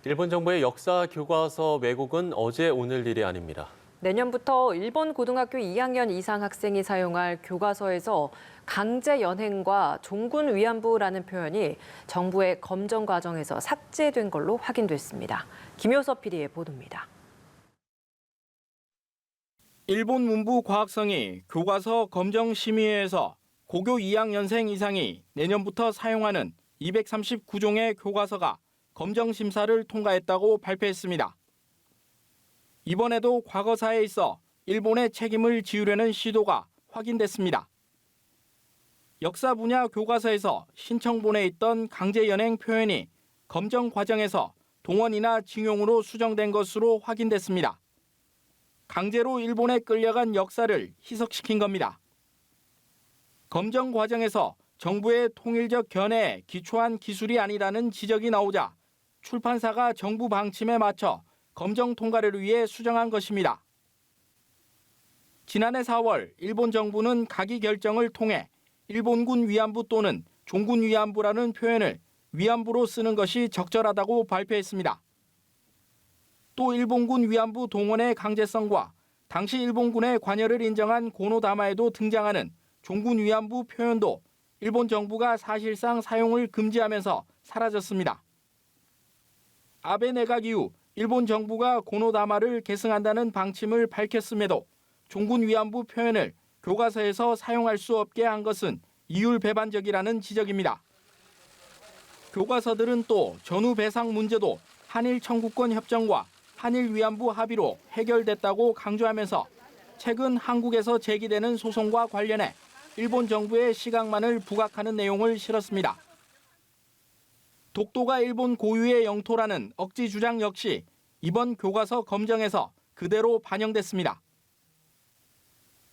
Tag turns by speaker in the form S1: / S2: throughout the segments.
S1: 일본 정부의 역사 교과서 왜곡은 어제 오늘 일이 아닙니다.
S2: 내년부터 일본 고등학교 2학년 이상 학생이 사용할 교과서에서 강제 연행과 종군 위안부라는 표현이 정부의 검정 과정에서 삭제된 걸로 확인됐습니다. 김효섭 PD의 보도입니다.
S3: 일본 문부 과학성이 교과서 검정 심의회에서 고교 2학년생 이상이 내년부터 사용하는 239종의 교과서가 검정 심사를 통과했다고 발표했습니다. 이번에도 과거사에 있어 일본의 책임을 지우려는 시도가 확인됐습니다. 역사 분야 교과서에서 신청본에 있던 강제 연행 표현이 검정 과정에서 동원이나 징용으로 수정된 것으로 확인됐습니다. 강제로 일본에 끌려간 역사를 희석시킨 겁니다. 검정 과정에서 정부의 통일적 견해에 기초한 기술이 아니라는 지적이 나오자 출판사가 정부 방침에 맞춰 검정 통과를 위해 수정한 것입니다. 지난해 4월 일본 정부는 가기 결정을 통해 일본군 위안부 또는 종군 위안부라는 표현을 위안부로 쓰는 것이 적절하다고 발표했습니다. 또 일본군 위안부 동원의 강제성과 당시 일본군의 관여를 인정한 고노다마에도 등장하는 종군 위안부 표현도 일본 정부가 사실상 사용을 금지하면서 사라졌습니다. 아베 내각 이후 일본 정부가 고노다마를 계승한다는 방침을 밝혔음에도 종군 위안부 표현을 교과서에서 사용할 수 없게 한 것은 이율배반적이라는 지적입니다. 교과서들은 또 전후 배상 문제도 한일 청구권 협정과 한일 위안부 합의로 해결됐다고 강조하면서 최근 한국에서 제기되는 소송과 관련해 일본 정부의 시각만을 부각하는 내용을 실었습니다. 독도가 일본 고유의 영토라는 억지 주장 역시 이번 교과서 검정에서 그대로 반영됐습니다.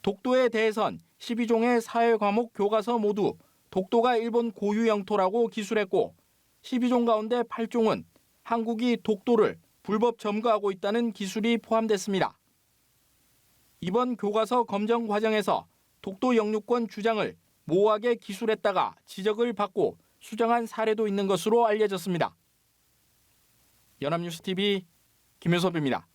S3: 독도에 대해선 12종의 사회 과목 교과서 모두 독도가 일본 고유 영토라고 기술했고 12종 가운데 8종은 한국이 독도를 불법 점거하고 있다는 기술이 포함됐습니다. 이번 교과서 검정 과정에서 독도 영유권 주장을 모호하게 기술했다가 지적을 받고 수정한 사례도 있는 것으로 알려졌습니다. 연합뉴스TV 김효섭입니다.